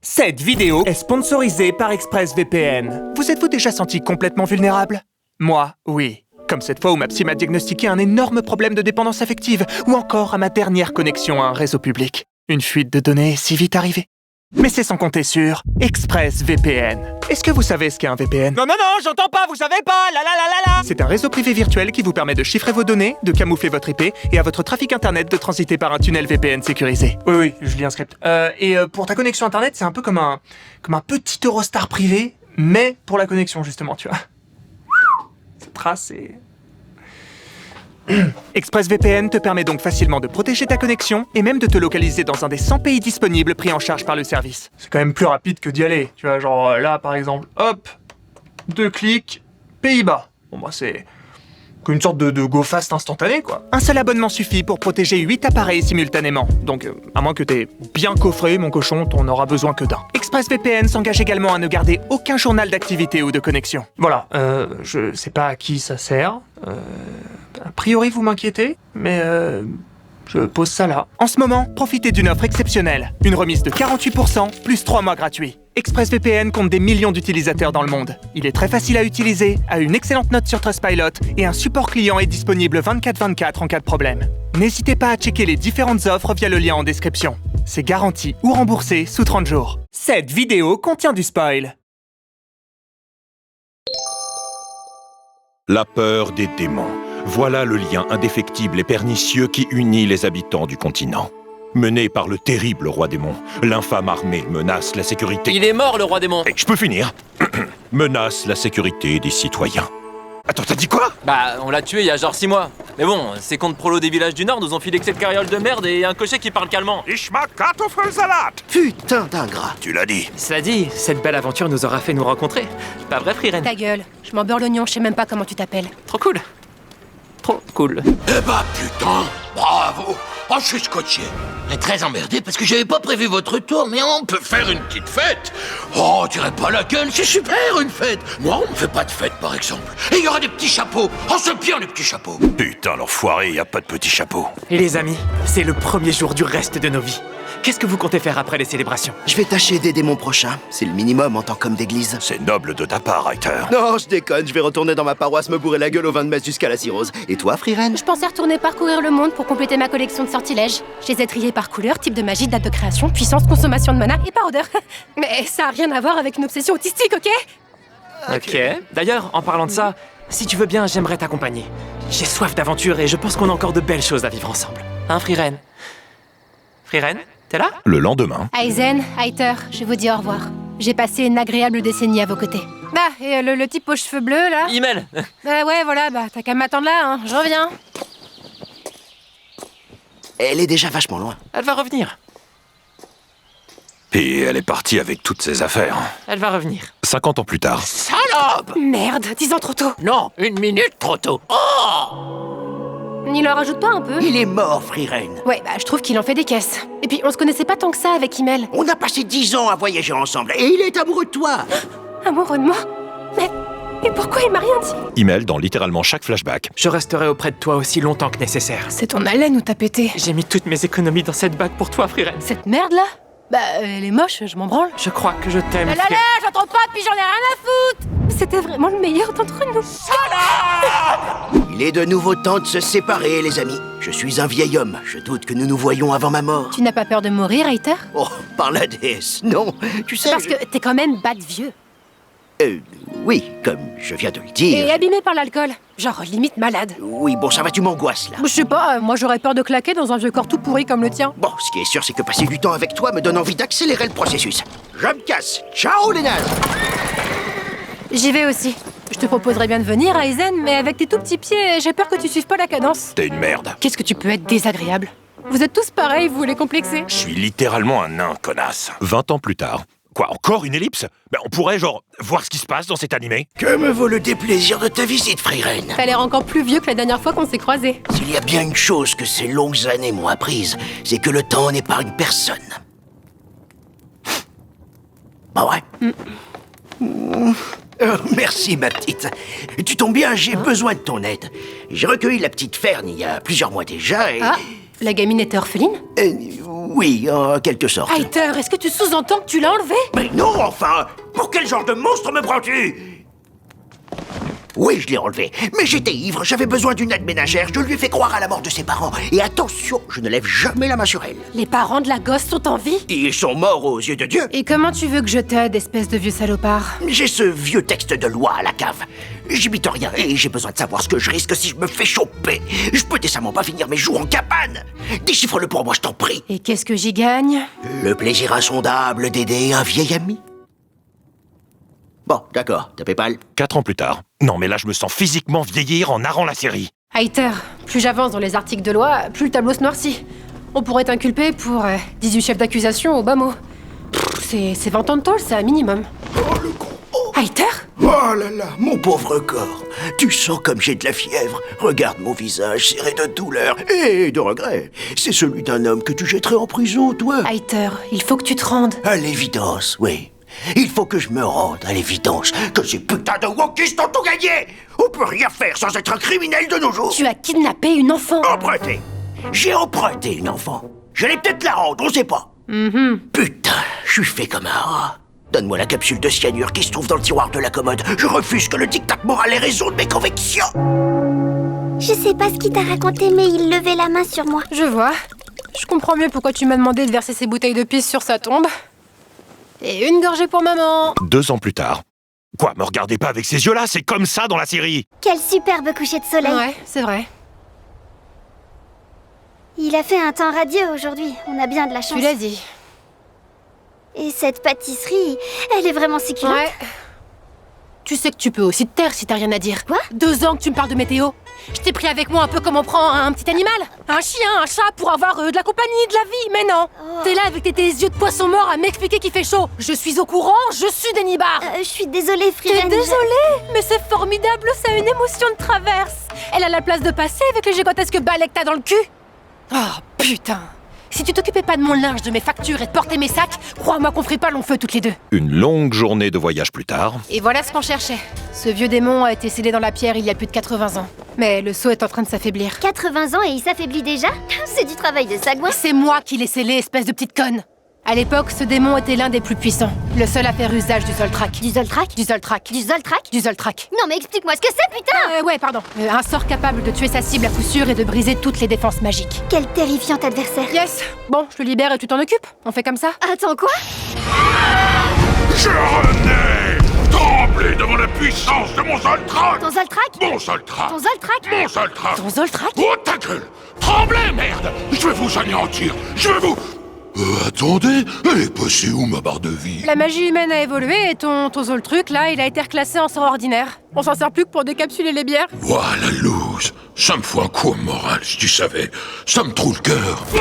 Cette vidéo est sponsorisée par ExpressVPN. Vous êtes-vous déjà senti complètement vulnérable? Moi, oui. Comme cette fois où ma psy m'a diagnostiqué un énorme problème de dépendance affective, ou encore à ma dernière connexion à un réseau public. Une fuite de données est si vite arrivée. Mais c'est sans compter sur ExpressVPN. Est-ce que vous savez ce qu'est un VPN? Non, j'entends pas, vous savez pas, la. C'est un réseau privé virtuel qui vous permet de chiffrer vos données, de camoufler votre IP et à votre trafic internet de transiter par un tunnel VPN sécurisé. Oui, je lis un script. Pour ta connexion internet, c'est un peu comme un petit Eurostar privé, mais pour la connexion justement, tu vois. Cette trace est... ExpressVPN te permet donc facilement de protéger ta connexion et même de te localiser dans un des 100 pays disponibles pris en charge par le service. C'est quand même plus rapide que d'y aller. Tu vois, genre là par exemple, hop, 2 clics, Pays-Bas. Bon bah c'est une sorte de go fast instantané quoi. Un seul abonnement suffit pour protéger 8 appareils simultanément. Donc à moins que t'aies bien coffré mon cochon, t'en auras besoin que d'un. ExpressVPN s'engage également à ne garder aucun journal d'activité ou de connexion. Voilà, je sais pas à qui ça sert. A priori, vous m'inquiétez, mais je pose ça là. En ce moment, profitez d'une offre exceptionnelle. Une remise de 48%, plus 3 mois gratuits. ExpressVPN compte des millions d'utilisateurs dans le monde. Il est très facile à utiliser, a une excellente note sur Trustpilot et un support client est disponible 24/24 en cas de problème. N'hésitez pas à checker les différentes offres via le lien en description. C'est garanti ou remboursé sous 30 jours. Cette vidéo contient du spoil. La peur des démons. Voilà le lien indéfectible et pernicieux qui unit les habitants du continent. Mené par le terrible roi démon, l'infâme armée menace la sécurité... Il est mort, le roi démon. Et je peux finir. Menace la sécurité des citoyens. Attends, t'as dit quoi? Bah, on l'a tué il y a genre 6 mois. Mais bon, ces contre prolos des villages du Nord nous ont filé que cette carriole de merde et un cocher qui parle calmement. Ich mag Kartoffelsalat. Putain d'ingrat. Tu l'as dit. Cela dit, cette belle aventure nous aura fait nous rencontrer. Pas vrai, Friren? Ta gueule, je m'en beurre l'oignon, je sais même pas comment tu t'appelles. Trop cool. Trop cool. Eh bah putain, bravo. Oh, je suis scotché. Mais très emmerdé parce que j'avais pas prévu votre retour, mais on peut faire une petite fête. Oh, tirez pas la gueule, c'est super une fête. Moi, on me fait pas de fête, par exemple. Et il y aura des petits chapeaux. Oh, c'est bien les petits chapeaux. Putain, l'enfoiré, y a pas de petit chapeau. Et les amis, c'est le premier jour du reste de nos vies. Qu'est-ce que vous comptez faire après les célébrations? Je vais tâcher d'aider mon prochain. C'est le minimum en tant qu'homme d'église. C'est noble de ta part, Reiter. Non, je déconne. Je vais retourner dans ma paroisse me bourrer la gueule au vin de messe jusqu'à la cirrhose. Et toi, Friren? Je pensais retourner parcourir le monde pour compléter ma collection de sortilèges. Je les ai triés par couleur, type de magie, date de création, puissance, consommation de mana et par odeur. Mais ça a rien à voir avec une obsession autistique, ok? Ok. D'ailleurs, en parlant de ça, si tu veux bien, j'aimerais t'accompagner. J'ai soif d'aventure et je pense qu'on a encore de belles choses à vivre ensemble. Hein, Friren? Friren, t'es là? Le lendemain... Aizen, Heiter, je vous dis au revoir. J'ai passé une agréable décennie à vos côtés. Bah, et le type aux cheveux bleus, là? Email. Ouais, voilà, bah, t'as qu'à m'attendre là, hein. Je reviens. Elle est déjà vachement loin. Elle va revenir. Et elle est partie avec toutes ses affaires. Elle va revenir. 50 ans plus tard. Salope! Merde, 10 ans trop tôt. Non, 1 minute trop tôt. Oh! Il en rajoute pas un peu? Il est mort, Friren. Ouais, bah, je trouve qu'il en fait des caisses. Et puis, on se connaissait pas tant que ça avec Email. On a passé 10 ans à voyager ensemble et il est amoureux de toi. Amoureux de moi? Mais pourquoi il m'a rien dit? Email dans littéralement chaque flashback. Je resterai auprès de toi aussi longtemps que nécessaire. C'est ton haleine ou t'as pété? J'ai mis toutes mes économies dans cette bague pour toi, Friren. Cette merde là? Bah, elle est moche, je m'en branle. Je crois que je t'aime, Là, Friren. j'entends pas, puis j'en ai rien à foutre! C'était vraiment le meilleur d'entre nous. Il est de nouveau temps de se séparer, les amis. Je suis un vieil homme. Je doute que nous nous voyions avant ma mort. Tu n'as pas peur de mourir, Heiter? Oh, par la déesse, non. Tu sais... Parce que t'es quand même bad vieux. Oui, comme je viens de le Et dire. abîmé par l'alcool. Genre limite malade. Oui, bon, ça va, tu m'angoisses, là. Je sais pas, moi j'aurais peur de claquer dans un vieux corps tout pourri comme le tien. Bon, ce qui est sûr, c'est que passer du temps avec toi me donne envie d'accélérer le processus. Je me casse. Ciao, les nazes. J'y vais aussi. Je te proposerais bien de venir, Aizen, mais avec tes tout petits pieds, j'ai peur que tu suives pas la cadence. T'es une merde. Qu'est-ce que tu peux être désagréable? Vous êtes tous pareils, vous les complexés. Je suis littéralement un nain, connasse. 20 ans plus tard. Quoi, encore une ellipse? Ben, on pourrait, genre, voir ce qui se passe dans cet animé? Que me vaut le déplaisir de ta visite, Friren? T'as l'air encore plus vieux que la dernière fois qu'on s'est croisés. S'il y a bien une chose que ces longues années m'ont apprise, c'est que le temps n'épargne personne. Bah ouais. Merci, ma petite. Tu tombes bien, j'ai besoin de ton aide. J'ai recueilli la petite Fern il y a plusieurs mois déjà et... Ah, la gamine était orpheline? Oui, en quelque sorte. Heiter, est-ce que tu sous-entends que tu l'as enlevé? Mais non, enfin! Pour quel genre de monstre me prends-tu? Oui, je l'ai enlevé, mais j'étais ivre, j'avais besoin d'une aide ménagère, je lui ai fait croire à la mort de ses parents. Et attention, je ne lève jamais la main sur elle. Les parents de la gosse sont en vie? Ils sont morts aux yeux de Dieu. Et comment tu veux que je t'aide, espèce de vieux salopard? J'ai ce vieux texte de loi à la cave. J'imite rien et j'ai besoin de savoir ce que je risque si je me fais choper. Je peux décemment pas finir mes jours en cabane. Déchiffre-le pour moi, je t'en prie. Et qu'est-ce que j'y gagne? Le plaisir insondable d'aider un vieil ami. Bon, d'accord, t'as PayPal. 4 ans plus tard. Non, mais là, je me sens physiquement vieillir en narrant la série. Heiter, plus j'avance dans les articles de loi, plus le tableau se noircit. On pourrait t'inculper pour 18 chefs d'accusation au bas mot. C'est 20 ans de tôle, c'est un minimum. Oh, le con. Oh. Heiter? Oh là là, mon pauvre corps. Tu sens comme j'ai de la fièvre. Regarde mon visage serré de douleur et de regret. C'est celui d'un homme que tu jetterais en prison, toi. Heiter, il faut que tu te rendes. À l'évidence, oui. Il faut que je me rende à l'évidence que ces putains de wokistes ont tout gagné. On peut rien faire sans être un criminel de nos jours. Tu as kidnappé une enfant. Emprunté. J'ai emprunté une enfant. J'allais peut-être la rendre, on sait pas. Putain, je suis fait comme un rat. Donne-moi la capsule de cyanure qui se trouve dans le tiroir de la commode. Je refuse que le diktat moral ait raison de mes convictions. Je sais pas ce qu'il t'a raconté, mais il levait la main sur moi. Je vois. Je comprends mieux pourquoi tu m'as demandé de verser ces bouteilles de pisse sur sa tombe. Et une gorgée pour maman. 2 ans plus tard. Quoi, me regardez pas avec ces yeux-là, c'est comme ça dans la série. Quel superbe coucher de soleil. Ouais, c'est vrai. Il a fait un temps radieux aujourd'hui, on a bien de la chance. Tu l'as dit. Et cette pâtisserie, elle est vraiment succulente. Ouais. Tu sais que tu peux aussi te taire si t'as rien à dire. Quoi? 2 ans que tu me parles de météo. Je t'ai pris avec moi un peu comme on prend un petit animal. Un chien, un chat pour avoir de la compagnie, de la vie. Mais non. T'es là avec tes yeux de poisson mort à m'expliquer qu'il fait chaud. Je suis au courant, je suis des nibards. Je suis désolée, T'es Friren. désolée, mais c'est formidable, ça a une émotion de traverse. Elle a la place de passer avec le gigantesque balai que t'as dans le cul. Oh putain. Si tu t'occupais pas de mon linge, de mes factures et de porter mes sacs, crois-moi qu'on ferait pas long feu toutes les deux. Une longue journée de voyage plus tard. Et voilà ce qu'on cherchait. Ce vieux démon a été scellé dans la pierre il y a plus de 80 ans. Mais le sceau est en train de s'affaiblir. 80 ans et il s'affaiblit déjà? C'est du travail de sagouin. C'est moi qui l'ai scellé, espèce de petite conne. À l'époque, ce démon était l'un des plus puissants. Le seul à faire usage du Zoltrak. Du Zoltrak? Du Zoltrak. Du Zoltrak? Du Zoltrak. Non mais explique-moi ce que c'est, putain! Ouais, pardon. Un sort capable de tuer sa cible à coup sûr et de briser toutes les défenses magiques. Quel terrifiant adversaire. Yes. Bon, je te libère et tu t'en occupes. On fait comme ça? Attends, quoi? Je renais, tremblé devant la puissance de mon Zoltrak. Ton Zoltrak? Mon Zoltrak. Ton Zoltrak? Mon Zoltrak. Ton Zoltrak? Oh ta gueule! Tremblez, merde! Je vais vous anéantir! Je vais vous... attendez, elle est passée où ma barre de vie? La magie humaine a évolué et ton Zoltruc, là, il a été reclassé en sort ordinaire. On s'en sert plus que pour décapsuler les bières. Ouah, la loose! Ça me fout un coup au moral, si tu savais. Ça me trouve le cœur. Oh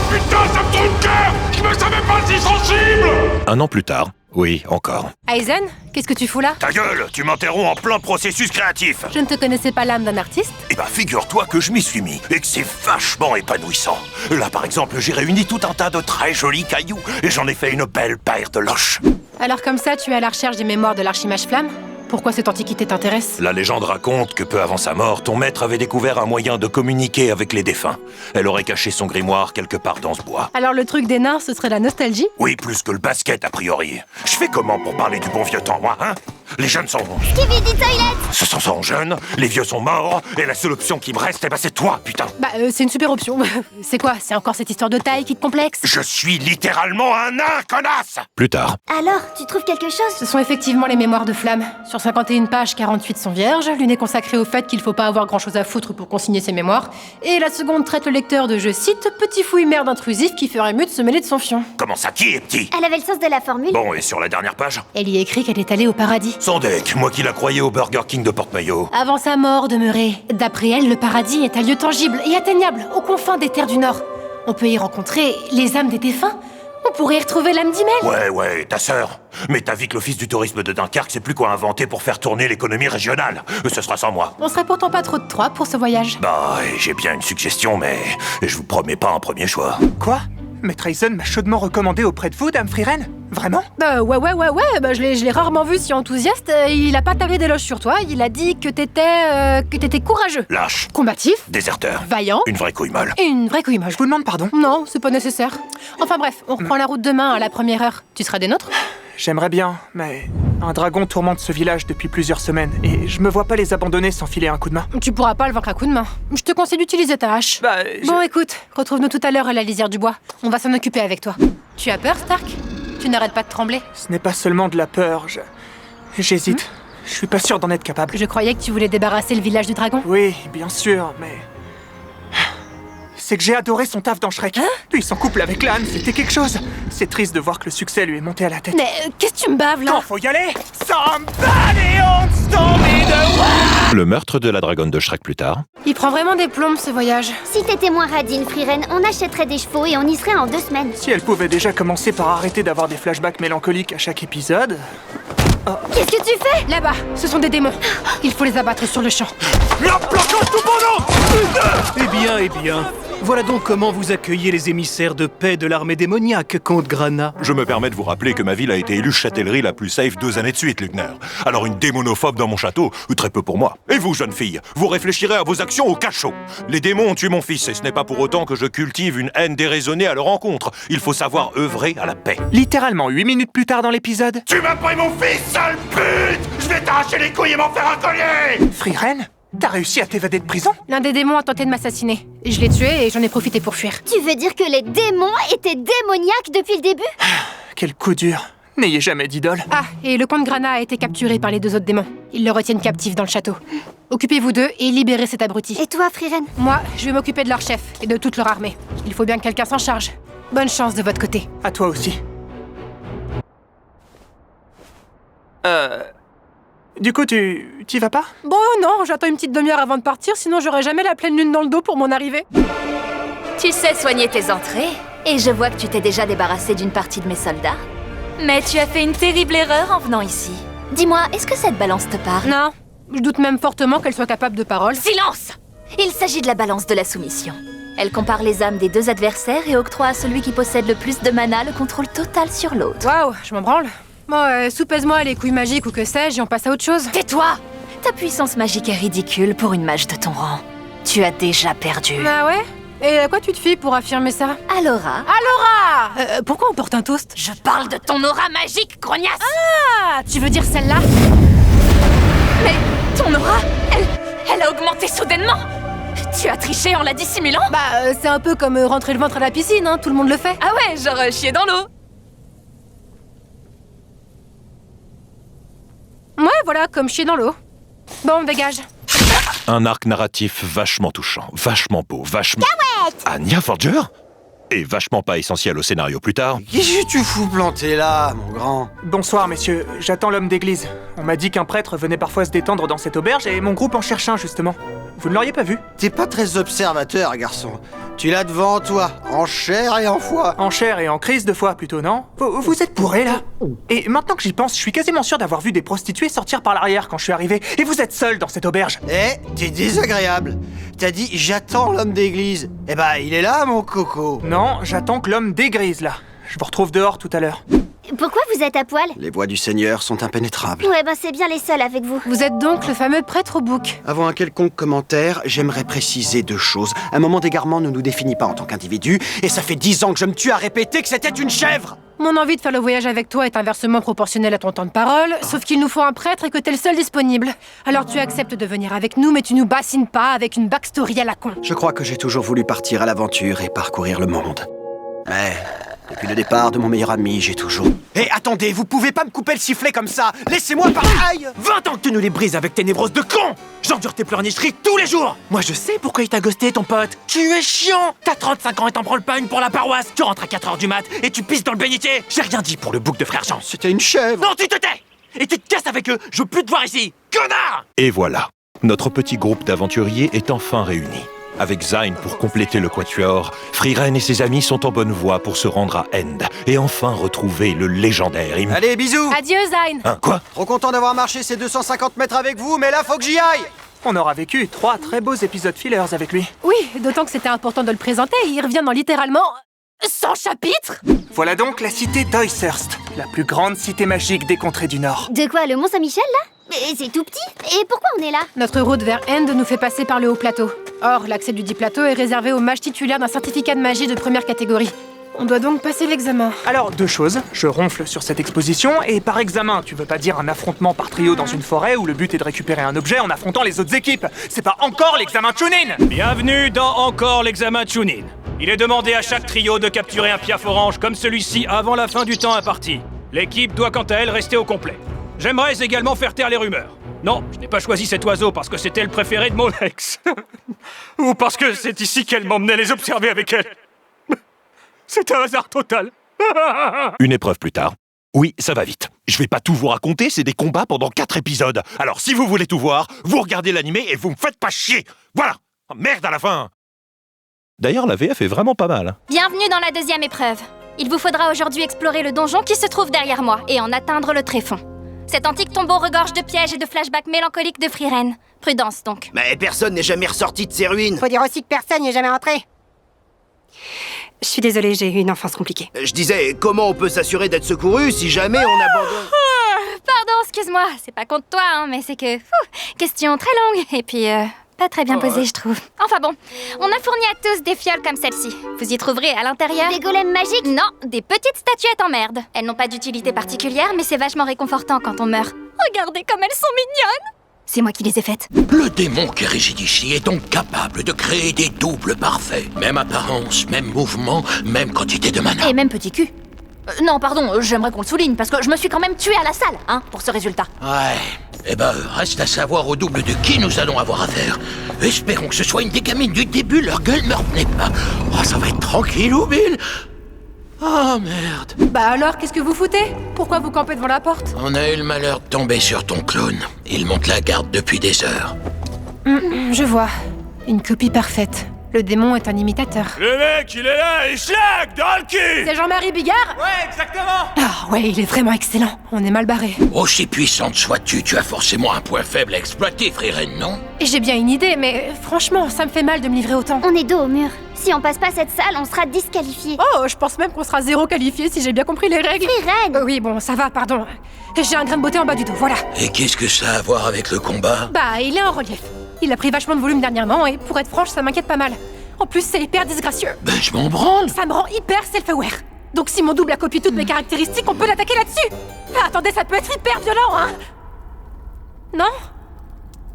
putain, ça me trouve le cœur! Je me savais pas si sensible! 1 an plus tard. Oui, encore. Aizen, qu'est-ce que tu fous là? Ta gueule, tu m'interromps en plein processus créatif. Je ne te connaissais pas l'âme d'un artiste. Eh ben, figure-toi que je m'y suis mis et que c'est vachement épanouissant. Là, par exemple, j'ai réuni tout un tas de très jolis cailloux et j'en ai fait une belle paire de loches. Alors comme ça, tu es à la recherche des mémoires de l'archimage flamme? Pourquoi cette antiquité t'intéresse? La légende raconte que peu avant sa mort, ton maître avait découvert un moyen de communiquer avec les défunts. Elle aurait caché son grimoire quelque part dans ce bois. Alors le truc des nains, ce serait la nostalgie? Oui, plus que le basket, a priori. Je fais comment pour parler du bon vieux temps, moi, hein? Les jeunes sont... Skibidi Toilet! Ce sont jeunes, les vieux sont morts, et la seule option qui me reste, eh ben c'est toi, putain. Bah, c'est une super option. C'est quoi? C'est encore cette histoire de taille qui te complexe? Je suis littéralement un nain, connasse! Plus tard. Alors, tu trouves quelque chose? Ce sont effectivement les mémoires de Flamme. Sur 51 pages, 48 sont vierges. L'une est consacrée au fait qu'il faut pas avoir grand-chose à foutre pour consigner ses mémoires. Et la seconde traite le lecteur de, je cite, petit fouille merde intrusif qui ferait mieux de se mêler de son fion. Comment ça, qui est petit? Elle avait le sens de la formule. Bon, et sur la dernière page? Elle y écrit qu'elle est allée au paradis. Son deck, moi qui la croyais au Burger King de Porte-Maillot. Avant sa mort demeurée. D'après elle, le paradis est un lieu tangible et atteignable, aux confins des terres du Nord. On peut y rencontrer les âmes des défunts. On pourrait y retrouver l'âme d'Imel. Ouais, ta sœur. Mais t'as vu que l'office du tourisme de Dunkerque sait plus quoi inventer pour faire tourner l'économie régionale. Ce sera sans moi. On serait pourtant pas trop de trois pour ce voyage. Bah, j'ai bien une suggestion, mais je vous promets pas un premier choix. Quoi? Maître Aizen m'a chaudement recommandé auprès de vous, Dame Friren. Vraiment? Ouais, bah je l'ai rarement vu si enthousiaste. Il a pas tablé d'éloges sur toi, il a dit que t'étais courageux. Lâche, Combatif, déserteur, vaillant, une vraie couille molle. et une vraie couille moche. Je vous demande pardon. Non, c'est pas nécessaire. Enfin bref, on reprend la route demain à la première heure. Tu seras des nôtres? J'aimerais bien, mais un dragon tourmente ce village depuis plusieurs semaines et je me vois pas les abandonner sans filer un coup de main. Tu pourras pas le vaincre à coup de main. Je te conseille d'utiliser ta hache. Bah, Bon, écoute, retrouve-nous tout à l'heure à la lisière du bois. On va s'en occuper avec toi. Tu as peur, Stark? Tu n'arrêtes pas de trembler. Ce n'est pas seulement de la peur, j'hésite. Je suis pas sûr d'en être capable. Je croyais que tu voulais débarrasser le village du dragon. Oui, bien sûr, mais... C'est que j'ai adoré son taf dans Shrek. Puis son couple avec l'âne, c'était quelque chose. C'est triste de voir que le succès lui est monté à la tête. Mais qu'est-ce que tu me baves, là? Non, faut y aller! Somebody owns told me the Le meurtre de la dragonne de Shrek plus tard. Il prend vraiment des plombes, ce voyage. Si t'étais moins radine, Friren, on achèterait des chevaux et on y serait en 2 semaines. Si elle pouvait déjà commencer par arrêter d'avoir des flashbacks mélancoliques à chaque épisode... Qu'est-ce que tu fais? Là-bas, ce sont des démons. Il faut les abattre sur le champ. Eh bien. Voilà donc comment vous accueillez les émissaires de paix de l'armée démoniaque, comte Grana. Je me permets de vous rappeler que ma ville a été élue châtellerie la plus safe 2 années de suite, Lugner. Alors une démonophobe dans mon château, très peu pour moi. Et vous, jeune fille, vous réfléchirez à vos actions au cachot. Les démons ont tué mon fils, et ce n'est pas pour autant que je cultive une haine déraisonnée à leur encontre. Il faut savoir œuvrer à la paix. Littéralement 8 minutes plus tard dans l'épisode... Tu m'as pris mon fils, sale pute! Je vais t'arracher les couilles et m'en faire un collier! Friren? T'as réussi à t'évader de prison? L'un des démons a tenté de m'assassiner. Je l'ai tué et j'en ai profité pour fuir. Tu veux dire que les démons étaient démoniaques depuis le début? Quel coup dur. N'ayez jamais d'idole. Ah, et le comte Grana a été capturé par les 2 autres démons. Ils le retiennent captif dans le château. Occupez-vous d'eux et libérez cet abruti. Et toi, Friren? Moi, je vais m'occuper de leur chef et de toute leur armée. Il faut bien que quelqu'un s'en charge. Bonne chance de votre côté. À toi aussi. Du coup, t'y vas pas? Bon, non, j'attends une petite demi-heure avant de partir, sinon j'aurai jamais la pleine lune dans le dos pour mon arrivée. Tu sais soigner tes entrées, et je vois que tu t'es déjà débarrassé d'une partie de mes soldats. Mais tu as fait une terrible erreur en venant ici. Dis-moi, est-ce que cette balance te parle? Non, je doute même fortement qu'elle soit capable de parole. Silence! Il s'agit de la balance de la soumission. Elle compare les âmes des 2 adversaires et octroie à celui qui possède le plus de mana le contrôle total sur l'autre. Waouh, je m'en branle. Bon, soupèse-moi les couilles magiques ou que sais-je et on passe à autre chose. Tais-toi! Ta puissance magique est ridicule pour une mage de ton rang. Tu as déjà perdu. Ah ouais? Et à quoi tu te fies pour affirmer ça? Alora? Alora! Pourquoi on porte un toast? Je parle de ton aura magique, grognasse! Ah, tu veux dire celle-là? Mais ton aura, elle a augmenté soudainement! Tu as triché en la dissimulant? Bah, c'est un peu comme rentrer le ventre à la piscine, hein, tout le monde le fait. Ah ouais, genre chier dans l'eau! Ouais, voilà, comme chier dans l'eau. Bon, dégage. Un arc narratif vachement touchant, vachement beau, vachement... Anya Forger? Et vachement pas essentiel au scénario plus tard. Qu'est-ce que tu fous planté là, mon grand? Bonsoir, messieurs. J'attends l'homme d'église. On m'a dit qu'un prêtre venait parfois se détendre dans cette auberge et mon groupe en cherche un, justement. Vous ne l'auriez pas vu? T'es pas très observateur, garçon. Tu l'as devant toi, en chair et en foi. En chair et en crise de foi, plutôt, non? Vous êtes bourré, là? Et maintenant que j'y pense, je suis quasiment sûr d'avoir vu des prostituées sortir par l'arrière quand je suis arrivé. Et vous êtes seul dans cette auberge. Eh, t'es désagréable. T'as dit j'attends l'homme d'église. Eh ben, il est là, mon coco. Non, j'attends que l'homme dégrise, là. Je vous retrouve dehors tout à l'heure. Pourquoi vous êtes à poil? Les voies du Seigneur sont impénétrables. Ouais, ben c'est bien les seuls avec vous. Vous êtes donc le fameux prêtre au bouc. Avant un quelconque commentaire, j'aimerais préciser 2 choses. Un moment d'égarement ne nous définit pas en tant qu'individu, et ça fait 10 ans que je me tue à répéter que c'était une chèvre. Mon envie de faire le voyage avec toi est inversement proportionnelle à ton temps de parole, sauf qu'il nous faut un prêtre et que t'es le seul disponible. Alors tu acceptes de venir avec nous, mais tu nous bassines pas avec une backstory à la con. Je crois que j'ai toujours voulu partir à l'aventure et parcourir le monde. Mais... depuis le départ de mon meilleur ami, j'ai toujours... Hé, attendez, vous pouvez pas me couper le sifflet comme ça. Laissez-moi par... Aïe! 20 ans que tu nous les brises avec tes névroses de con! J'endure tes pleurnicheries tous les jours! Moi je sais pourquoi il t'a ghosté ton pote! Tu es chiant! T'as 35 ans et t'en branles pas une pour la paroisse! Tu rentres à 4h du mat et tu pisses dans le bénitier! J'ai rien dit pour le bouc de frère Jean! C'était une chèvre. Non, tu te tais! Et tu te casses avec eux! Je veux plus te voir ici! Connard! Et voilà, notre petit groupe d'aventuriers est enfin réuni. Avec Zayn pour compléter le quatuor, Friren et ses amis sont en bonne voie pour se rendre à End et enfin retrouver le légendaire Allez, bisous. Adieu, Zayn. Hein, quoi? Trop content d'avoir marché ces 250 mètres avec vous, mais là, faut que j'y aille. On aura vécu 3 très beaux épisodes fillers avec lui. Oui, d'autant que c'était important de le présenter, il revient dans littéralement 100 chapitres? Voilà donc la cité d'Oyshurst, la plus grande cité magique des contrées du Nord. De quoi, le Mont-Saint-Michel, là? Mais c'est tout petit. Et pourquoi on est là? Notre route vers End nous fait passer par le haut plateau. Or, l'accès du dit plateau est réservé aux mages titulaires d'un certificat de magie de première catégorie. On doit donc passer l'examen. Alors, deux choses. Je ronfle sur cette exposition, et par examen, tu veux pas dire un affrontement par trio dans une forêt où le but est de récupérer un objet en affrontant les autres équipes. C'est pas encore l'examen Chunin! Bienvenue dans encore l'examen Chunin. Il est demandé à chaque trio de capturer un piaf orange comme celui-ci avant la fin du temps imparti. L'équipe doit quant à elle rester au complet. J'aimerais également faire taire les rumeurs. Non, je n'ai pas choisi cet oiseau parce que c'était le préféré de mon ex. Ou parce que c'est ici qu'elle m'emmenait les observer avec elle. C'est un hasard total. Une épreuve plus tard. Oui, ça va vite. Je vais pas tout vous raconter, c'est des combats pendant 4 épisodes. Alors si vous voulez tout voir, vous regardez l'animé et vous me faites pas chier. Voilà. Oh, merde à la fin. D'ailleurs, la VF est vraiment pas mal. Bienvenue dans la deuxième épreuve. Il vous faudra aujourd'hui explorer le donjon qui se trouve derrière moi et en atteindre le tréfonds. Cet antique tombeau regorge de pièges et de flashbacks mélancoliques de Frieren. Prudence donc. Mais personne n'est jamais ressorti de ces ruines. Faut dire aussi que personne n'y est jamais rentré. Je suis désolée, j'ai eu une enfance compliquée. Je disais, comment on peut s'assurer d'être secouru si jamais on abandonne... Pardon, excuse-moi, c'est pas contre toi, hein, mais c'est que... question très longue, et puis pas très bien posée, je trouve. Enfin bon, on a fourni à tous des fioles comme celle-ci. Vous y trouverez à l'intérieur... Des golems magiques? Non, des petites statuettes en merde. Elles n'ont pas d'utilité particulière, mais c'est vachement réconfortant quand on meurt. Regardez comme elles sont mignonnes! C'est moi qui les ai faites. Le démon qui réside ici est donc capable de créer des doubles parfaits. Même apparence, même mouvement, même quantité de mana. Et même petit cul. Non, pardon, j'aimerais qu'on le souligne, parce que je me suis quand même tuée à la salle, hein, pour ce résultat. Ouais. Eh ben, reste à savoir au double de qui nous allons avoir affaire. Espérons que ce soit une des gamines du début, leur gueule ne retenait pas. Oh, ça va être tranquille, ou Bill? Oh, merde. Bah alors, qu'est-ce que vous foutez? Pourquoi vous campez devant la porte? On a eu le malheur de tomber sur ton clone. Il monte la garde depuis des heures. Je vois. Une copie parfaite. Le démon est un imitateur. Le mec, il est là, et schlag dans le cul. C'est Jean-Marie Bigard? Ouais, exactement! Ah ouais, il est vraiment excellent. On est mal barré. Aussi puissante sois-tu, tu as forcément un point faible à exploiter, Frieren, non? Et j'ai bien une idée, mais franchement, ça me fait mal de me livrer autant. On est dos au mur. Si on passe pas cette salle, on sera disqualifié. Oh, je pense même qu'on sera 0 qualifié si j'ai bien compris les règles. Frieren! Oui, bon, ça va, pardon. J'ai un grain de beauté en bas du dos, voilà. Et qu'est-ce que ça a à voir avec le combat? Bah, il est en relief. Il a pris vachement de volume dernièrement et pour être franche, ça m'inquiète pas mal. En plus, c'est hyper disgracieux. Ben, je m'en branle. Ça me rend hyper self-aware. Donc si mon double a copié toutes mes caractéristiques, on peut l'attaquer là-dessus. Ah, attendez, ça peut être hyper violent, hein. Non?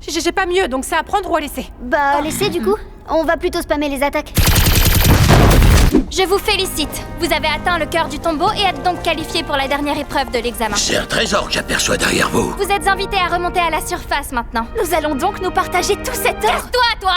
J'ai pas mieux, donc c'est à prendre ou à laisser. Bah, laissez du coup. On va plutôt spammer les attaques. Je vous félicite. Vous avez atteint le cœur du tombeau et êtes donc qualifié pour la dernière épreuve de l'examen. C'est un trésor que j'aperçois derrière vous. Vous êtes invités à remonter à la surface maintenant. Nous allons donc nous partager tout cet or. Casse-toi, toi!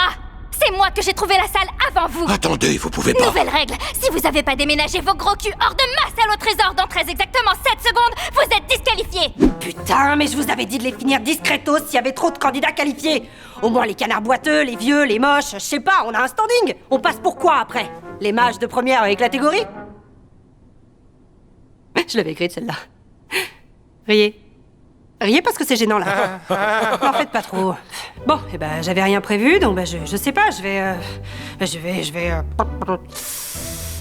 C'est moi que j'ai trouvé la salle avant vous. Attendez, vous pouvez pas... Nouvelle règle. Si vous avez pas déménagé vos gros culs hors de ma salle au trésor dans très exactement 7 secondes, vous êtes disqualifiés. Putain, mais je vous avais dit de les finir discretos s'il y avait trop de candidats qualifiés. Au moins les canards boiteux, les vieux, les moches, je sais pas, on a un standing. On passe pour quoi après? Les mages de première avec la catégorie? Je l'avais écrite celle-là. Riez. Riez parce que c'est gênant là. N'en faites pas trop. Bon, eh ben j'avais rien prévu, donc je sais pas, je vais...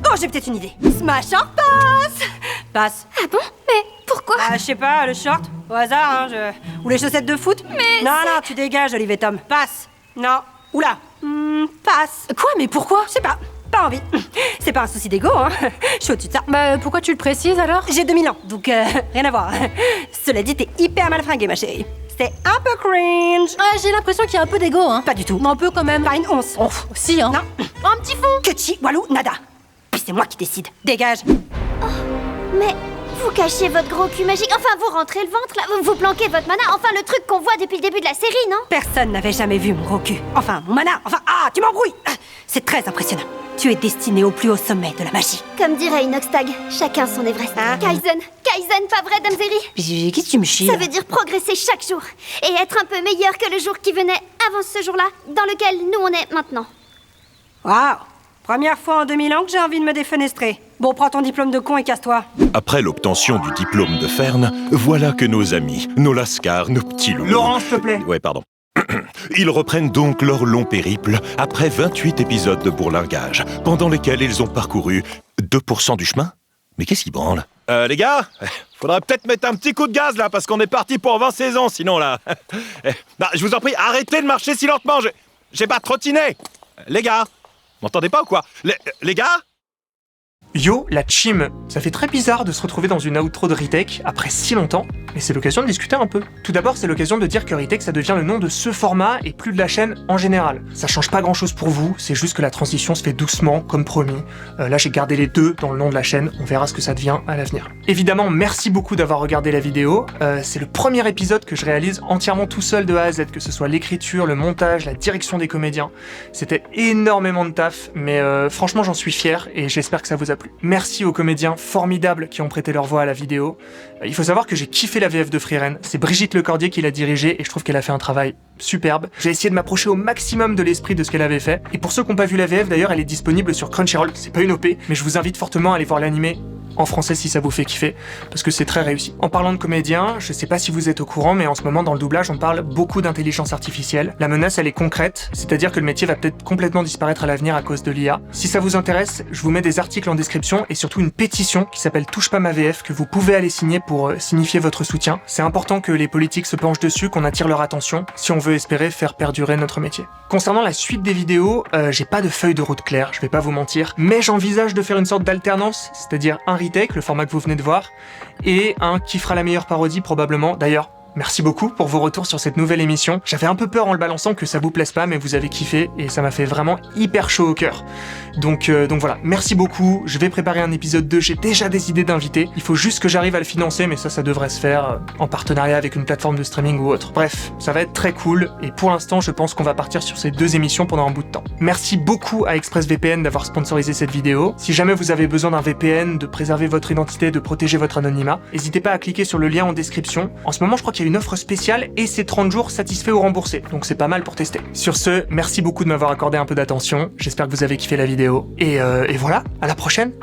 Oh, j'ai peut-être une idée. Smash or pass. Passe. Ah bon? Mais pourquoi? Ah, je sais pas, le short, au hasard, hein, ou les chaussettes de foot. Mais non, non, tu dégages, Olivier Tom. Passe. Non. Oula. Passe. Quoi? Mais pourquoi? Je sais pas. Pas envie. C'est pas un souci d'ego, hein. Je suis au-dessus de ça. Bah, pourquoi tu le précises alors? J'ai 2000 ans, donc rien à voir. Cela dit, t'es hyper mal fringuée, ma chérie. C'est un peu cringe. Ah, j'ai l'impression qu'il y a un peu d'ego, hein. Pas du tout. Un peu quand même. Pas une once. Oh, si, hein. Non. Un petit fond. Ketchi, walou, nada. Puis c'est moi qui décide. Dégage. Mais vous cachez votre gros cul magique. Enfin, vous rentrez le ventre là. Vous planquez votre mana. Enfin, le truc qu'on voit depuis le début de la série, non? Personne n'avait jamais vu mon gros cul. Enfin, mon mana. Enfin, ah, tu m'embrouilles. C'est très impressionnant. Tu es destiné au plus haut sommet de la magie. Comme dirait Inoxtag, chacun son Everest. Hein? Kaizen. Kaizen, pas vrai, Damzeri? Qu'est-ce que tu me chies? Ça veut dire progresser chaque jour. Et être un peu meilleur que le jour qui venait avant ce jour-là, dans lequel nous on est maintenant. Waouh! Première fois en 2000 ans que j'ai envie de me défenestrer. Bon, prends ton diplôme de con et casse-toi. Après l'obtention du diplôme de Fern, voilà que nos amis, nos lascars, nos petits loulous... Laurent, s'il te plaît. Ouais, pardon. Ils reprennent donc leur long périple après 28 épisodes de bourlingage, pendant lesquels ils ont parcouru 2% du chemin. Mais qu'est-ce qui branle? Les gars, faudrait peut-être mettre un petit coup de gaz là, parce qu'on est parti pour 20 saisons sinon là. Bah, je vous en prie, arrêtez de marcher si lentement, j'ai pas trottiné. Les gars, m'entendez pas ou quoi? Les gars? Yo, la team! Ça fait très bizarre de se retrouver dans une outro de Retech après si longtemps, mais c'est l'occasion de discuter un peu. Tout d'abord, c'est l'occasion de dire que Retech ça devient le nom de ce format et plus de la chaîne en général. Ça change pas grand chose pour vous, c'est juste que la transition se fait doucement, comme promis. Là j'ai gardé les deux dans le nom de la chaîne, on verra ce que ça devient à l'avenir. Évidemment, merci beaucoup d'avoir regardé la vidéo. C'est le premier épisode que je réalise entièrement tout seul de A à Z, que ce soit l'écriture, le montage, la direction des comédiens. C'était énormément de taf, mais franchement j'en suis fier et j'espère que ça vous a plu. Merci aux comédiens formidables qui ont prêté leur voix à la vidéo. Il faut savoir que j'ai kiffé la VF de Frieren, c'est Brigitte Lecordier qui l'a dirigée et je trouve qu'elle a fait un travail superbe. J'ai essayé de m'approcher au maximum de l'esprit de ce qu'elle avait fait. Et pour ceux qui n'ont pas vu la VF, d'ailleurs, elle est disponible sur Crunchyroll, c'est pas une OP, mais je vous invite fortement à aller voir l'animé en français si ça vous fait kiffer, parce que c'est très réussi. En parlant de comédiens, je sais pas si vous êtes au courant, mais en ce moment dans le doublage on parle beaucoup d'intelligence artificielle. La menace elle est concrète, c'est-à-dire que le métier va peut-être complètement disparaître à l'avenir à cause de l'IA. Si ça vous intéresse, je vous mets des articles en description et surtout une pétition qui s'appelle Touche pas ma VF que vous pouvez aller signer pour signifier votre soutien. C'est important que les politiques se penchent dessus, qu'on attire leur attention, si on veut espérer faire perdurer notre métier. Concernant la suite des vidéos, j'ai pas de feuille de route claire, je vais pas vous mentir, mais j'envisage de faire une sorte d'alternance, c'est-à-dire un retake, le format que vous venez de voir, et un qui fera la meilleure parodie probablement. D'ailleurs, merci beaucoup pour vos retours sur cette nouvelle émission. J'avais un peu peur en le balançant que ça vous plaise pas, mais vous avez kiffé et ça m'a fait vraiment hyper chaud au cœur. Donc voilà, merci beaucoup. Je vais préparer un épisode 2, j'ai déjà des idées d'invités. Il faut juste que j'arrive à le financer, mais ça devrait se faire en partenariat avec une plateforme de streaming ou autre. Bref, ça va être très cool et pour l'instant, je pense qu'on va partir sur ces 2 émissions pendant un bout de temps. Merci beaucoup à ExpressVPN d'avoir sponsorisé cette vidéo. Si jamais vous avez besoin d'un VPN, de préserver votre identité, de protéger votre anonymat, n'hésitez pas à cliquer sur le lien en description. En ce moment, je crois qu'il y a une offre spéciale et c'est 30 jours satisfaits ou remboursés, donc c'est pas mal pour tester. Sur ce, merci beaucoup de m'avoir accordé un peu d'attention, j'espère que vous avez kiffé la vidéo, et voilà, à la prochaine.